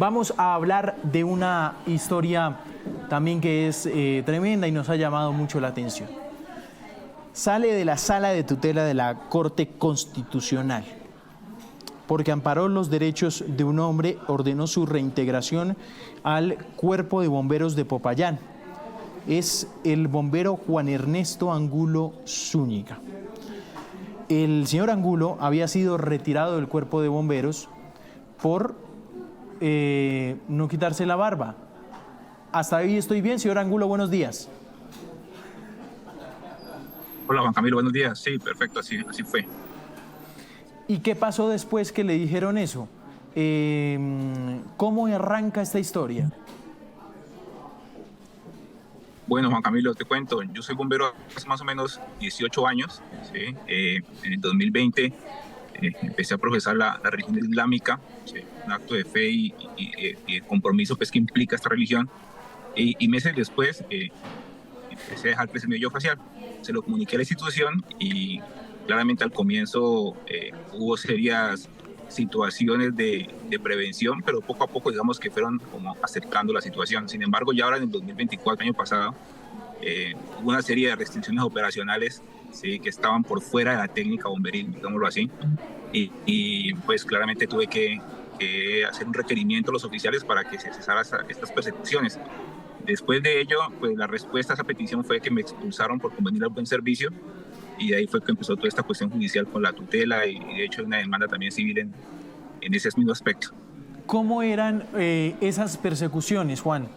Vamos a hablar de una historia también que es tremenda y nos ha llamado mucho la atención. Sale de la sala de tutela de la Corte Constitucional porque amparó los derechos de un hombre, ordenó su reintegración al Cuerpo de Bomberos de Popayán. Es el bombero Juan Ernesto Angulo Zúñiga. El señor Angulo había sido retirado del Cuerpo de Bomberos por no quitarse la barba. Hasta ahí estoy bien, señor Angulo, buenos días. Hola Juan Camilo, buenos días. Sí, perfecto, así fue. ¿Y qué pasó después que le dijeron eso? ¿Cómo arranca esta historia? Bueno, Juan Camilo, te cuento, yo soy bombero hace más o menos 18 años. ¿Sí? En el 2020 empecé a profesar la religión islámica, ¿sí? Un acto de fe y compromiso pues, que implica esta religión. Y meses después empecé a dejar crecer mi vello facial. Se lo comuniqué a la institución y claramente al comienzo hubo serias situaciones de prevención, pero poco a poco digamos que fueron como aceptando la situación. Sin embargo, ya ahora en el 2024, año pasado, hubo una serie de restricciones operacionales, ¿sí? Que estaban por fuera de la técnica bomberil, digámoslo así, y pues claramente tuve que hacer un requerimiento a los oficiales para que se cesaran estas persecuciones. Después de ello, pues la respuesta a esa petición fue que me expulsaron por convenir al buen servicio, y de ahí fue que empezó toda esta cuestión judicial con la tutela y de hecho hay una demanda también civil en ese mismo aspecto. ¿Cómo eran esas persecuciones, Juan?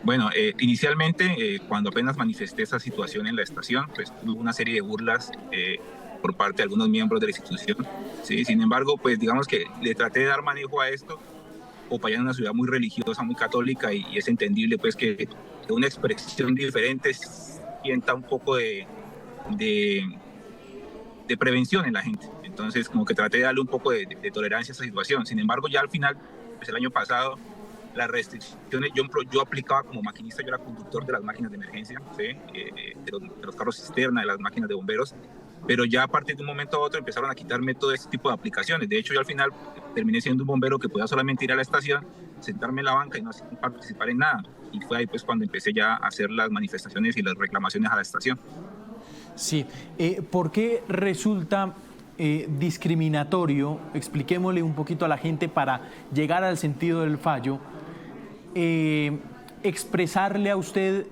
Bueno, inicialmente cuando apenas manifesté esa situación en la estación, pues hubo una serie de burlas por parte de algunos miembros de la institución, ¿sí? Sin embargo, pues digamos que le traté de dar manejo a esto. Popayán es una ciudad muy religiosa, muy católica y es entendible pues que una expresión diferente sienta un poco de prevención en la gente. Entonces como que traté de darle un poco de tolerancia a esa situación. Sin embargo, ya al final, pues el año pasado, las restricciones, yo aplicaba como maquinista, yo era conductor de las máquinas de emergencia, ¿sí? de los carros cisterna, de las máquinas de bomberos, pero ya a partir de un momento a otro empezaron a quitarme todo este tipo de aplicaciones. De hecho, yo al final terminé siendo un bombero que podía solamente ir a la estación, sentarme en la banca y no participar en nada. Y fue ahí pues cuando empecé ya a hacer las manifestaciones y las reclamaciones a la estación. Sí, ¿por qué resulta discriminatorio? Expliquémosle un poquito a la gente para llegar al sentido del fallo. Expresarle a usted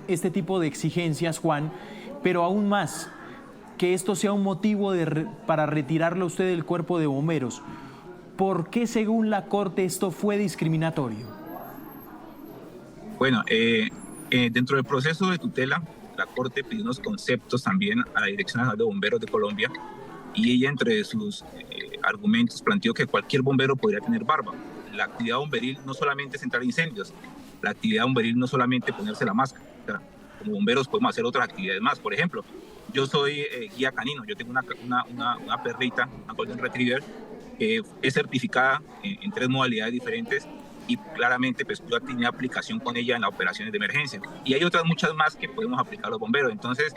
este tipo de exigencias, Juan, pero aún más, que esto sea un motivo para retirarlo a usted del Cuerpo de Bomberos. ¿Por qué, según la Corte, esto fue discriminatorio? Bueno, dentro del proceso de tutela, la Corte pidió unos conceptos también a la Dirección Nacional de Bomberos de Colombia y ella entre sus argumentos planteó que cualquier bombero podría tener barba. La actividad bomberil no solamente es entrar incendios, la actividad bomberil no solamente ponerse la máscara. Como bomberos podemos hacer otras actividades más. Por ejemplo, yo soy guía canino, yo tengo una perrita, una Golden Retriever, que es certificada en 3 modalidades diferentes y claramente pues yo tenía aplicación con ella en las operaciones de emergencia. Y hay otras muchas más que podemos aplicar a los bomberos. Entonces,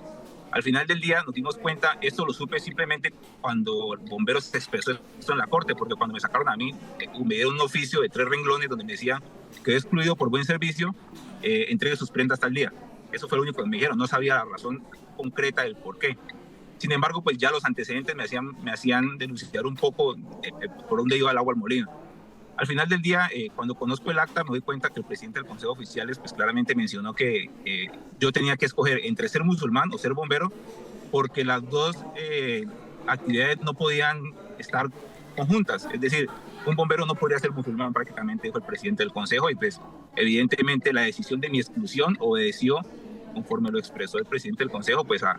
al final del día nos dimos cuenta, esto lo supe simplemente cuando el bombero se expresó esto en la Corte, porque cuando me sacaron a mí, me dieron un oficio de 3 renglones donde me decían que he excluido por buen servicio, entregue sus prendas tal día. Eso fue lo único que me dijeron, no sabía la razón concreta del por qué. Sin embargo, pues ya los antecedentes me hacían denunciar un poco por dónde iba el agua al molino. Al final del día, cuando conozco el acta, me doy cuenta que el presidente del Consejo de Oficiales pues claramente mencionó que yo tenía que escoger entre ser musulmán o ser bombero, porque las dos actividades no podían estar conjuntas. Es decir, un bombero no podría ser musulmán prácticamente, dijo el presidente del Consejo, y pues evidentemente la decisión de mi exclusión obedeció, conforme lo expresó el presidente del Consejo, pues a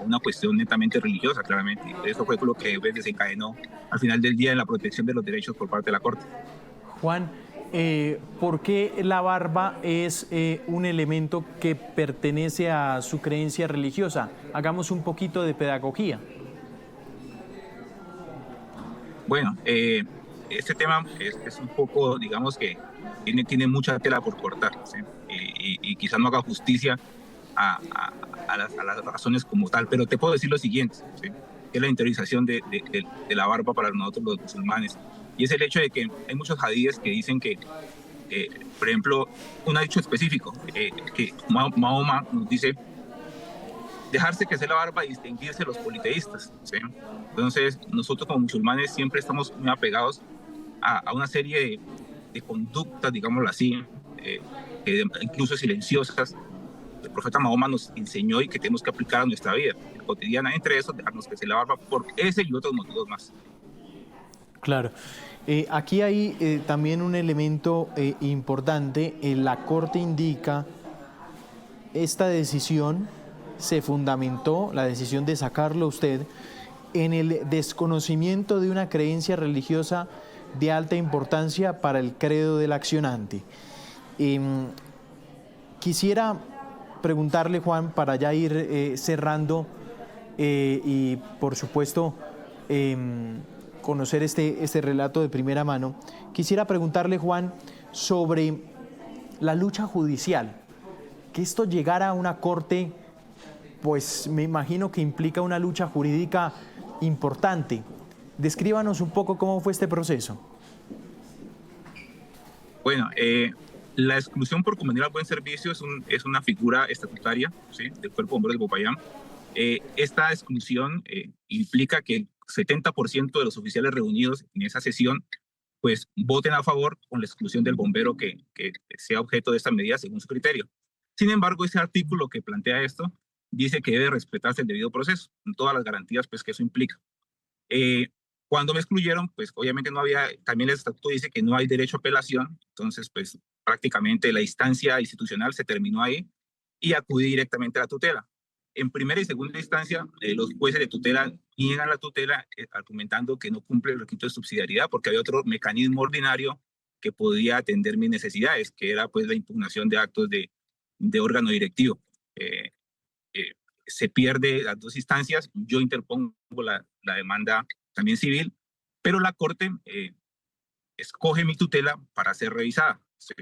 una cuestión netamente religiosa, claramente. Eso fue lo que desencadenó al final del día en la protección de los derechos por parte de la Corte. Juan, ¿por qué la barba es un elemento que pertenece a su creencia religiosa? Hagamos un poquito de pedagogía. Bueno, este tema es un poco, digamos que tiene mucha tela por cortar, ¿sí? Y quizás no haga justicia a las razones como tal, pero te puedo decir lo siguiente, ¿sí? Que es la interiorización de la barba para nosotros los musulmanes. y es el hecho de que hay muchos hadíes que dicen que, por ejemplo, un hecho específico, que Mahoma nos dice dejarse crecer la barba y distinguirse de los politeístas, ¿sí? Entonces, nosotros como musulmanes siempre estamos muy apegados a una serie de conductas, digámoslo así, incluso silenciosas. El profeta Mahoma nos enseñó y que tenemos que aplicar a nuestra vida cotidiana, entre esos, dejarnos crecer la barba por ese y otros motivos más. Claro. Aquí hay también un elemento importante. La Corte indica esta decisión se fundamentó, la decisión de sacarlo usted, en el desconocimiento de una creencia religiosa de alta importancia para el credo del accionante. Quisiera preguntarle, Juan, para ya ir cerrando y por supuesto conocer este relato de primera mano, quisiera preguntarle, Juan, sobre la lucha judicial. Que esto llegara a una corte, pues me imagino que implica una lucha jurídica importante. Descríbanos un poco cómo fue este proceso. Bueno, la exclusión por convenir al buen servicio es una figura estatutaria, ¿sí?, del Cuerpo de Bomberos de Popayán. Esta exclusión implica que el 70% de los oficiales reunidos en esa sesión pues voten a favor con la exclusión del bombero que sea objeto de esta medida según su criterio. Sin embargo, ese artículo que plantea esto dice que debe respetarse el debido proceso, con todas las garantías pues, que eso implica. Cuando me excluyeron, pues obviamente no había, también el estatuto dice que no hay derecho a apelación, entonces pues prácticamente la instancia institucional se terminó ahí y acudí directamente a la tutela. En primera y segunda instancia, los jueces de tutela niegan la tutela argumentando que no cumple el requisito de subsidiariedad porque había otro mecanismo ordinario que podía atender mis necesidades, que era pues la impugnación de actos de órgano directivo. Se pierde las dos instancias, yo interpongo la demanda también civil, pero la Corte escoge mi tutela para ser revisada, ¿sí?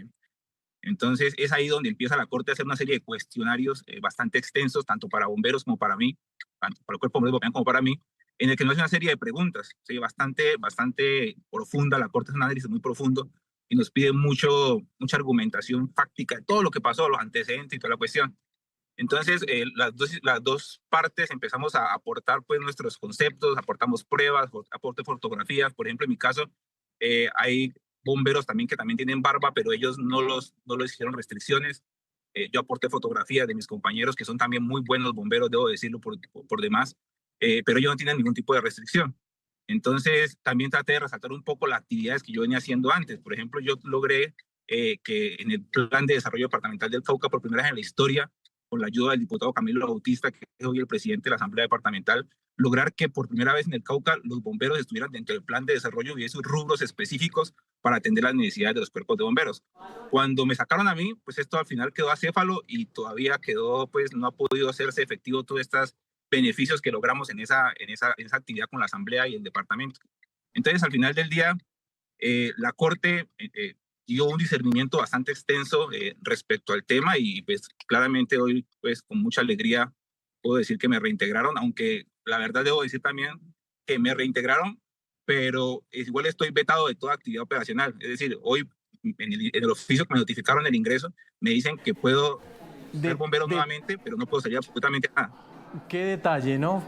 Entonces es ahí donde empieza la Corte a hacer una serie de cuestionarios bastante extensos, tanto para bomberos como para mí, tanto para el Cuerpo de Bomberos de Popayán como para mí, en el que nos hace una serie de preguntas, ¿sí?, bastante profunda. La Corte es un análisis muy profundo y nos pide mucha argumentación fáctica de todo lo que pasó, los antecedentes y toda la cuestión. Entonces, las dos partes empezamos a aportar pues, nuestros conceptos, aportamos pruebas, aporte fotografías. Por ejemplo, en mi caso, hay bomberos también que también tienen barba, pero ellos no les hicieron restricciones. Yo aporté fotografías de mis compañeros, que son también muy buenos bomberos, debo decirlo por demás, pero ellos no tienen ningún tipo de restricción. Entonces, también traté de resaltar un poco las actividades que yo venía haciendo antes. Por ejemplo, yo logré que en el Plan de Desarrollo Departamental del Cauca, por primera vez en la historia, con la ayuda del diputado Camilo Bautista, que es hoy el presidente de la Asamblea Departamental, lograr que por primera vez en el Cauca los bomberos estuvieran dentro del plan de desarrollo y esos rubros específicos para atender las necesidades de los cuerpos de bomberos. Cuando me sacaron a mí, pues esto al final quedó acéfalo y todavía quedó, pues no ha podido hacerse efectivo todos estos beneficios que logramos en esa actividad con la Asamblea y el Departamento. Entonces, al final del día, la Corte dio un discernimiento bastante extenso respecto al tema y pues claramente hoy pues con mucha alegría puedo decir que me reintegraron, aunque la verdad debo decir también que me reintegraron, pero igual estoy vetado de toda actividad operacional. Es decir, hoy en el oficio que me notificaron el ingreso me dicen que puedo ser bombero nuevamente, pero no puedo salir absolutamente nada. Qué detalle, ¿no?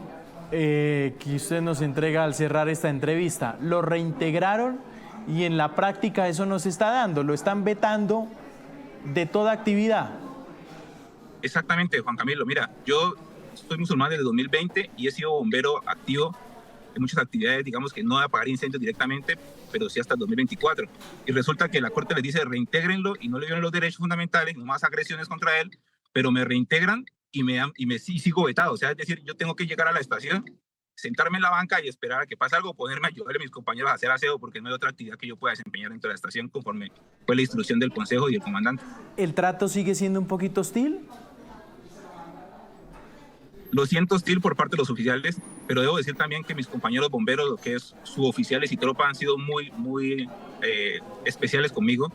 Que usted nos entrega al cerrar esta entrevista. Lo reintegraron y en la práctica eso no se está dando, lo están vetando de toda actividad. Exactamente, Juan Camilo. Mira, yo soy musulmán desde 2020 y he sido bombero activo en muchas actividades, digamos que no de apagar incendios directamente, pero sí hasta el 2024. Y resulta que la Corte les dice reintégrenlo y no le dieron los derechos fundamentales, no más agresiones contra él, pero me reintegran y sigo vetado. O sea, es decir, yo tengo que llegar a la estación, sentarme en la banca y esperar a que pase algo, ponerme a ayudarle a mis compañeros a hacer aseo, porque no hay otra actividad que yo pueda desempeñar dentro de la estación conforme fue la instrucción del Consejo y el comandante. ¿El trato sigue siendo un poquito hostil? Lo siento hostil por parte de los oficiales, pero debo decir también que mis compañeros bomberos, lo que es suboficiales y tropa, han sido muy especiales conmigo.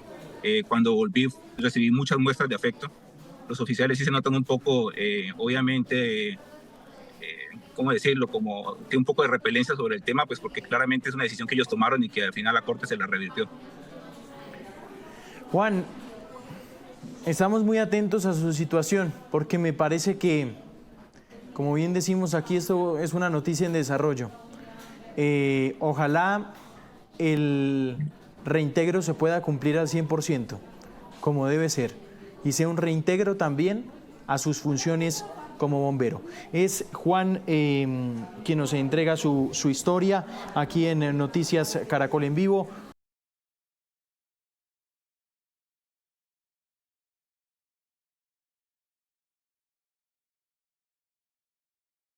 Cuando volví, recibí muchas muestras de afecto. Los oficiales sí se notan un poco, obviamente, ¿cómo decirlo? Como que un poco de repelencia sobre el tema, pues porque claramente es una decisión que ellos tomaron y que al final la Corte se la revirtió. Juan, estamos muy atentos a su situación porque me parece que, como bien decimos aquí, esto es una noticia en desarrollo. Ojalá el reintegro se pueda cumplir al 100%, como debe ser, y sea un reintegro también a sus funciones como bombero. Es Juan quien nos entrega su historia aquí en Noticias Caracol en Vivo.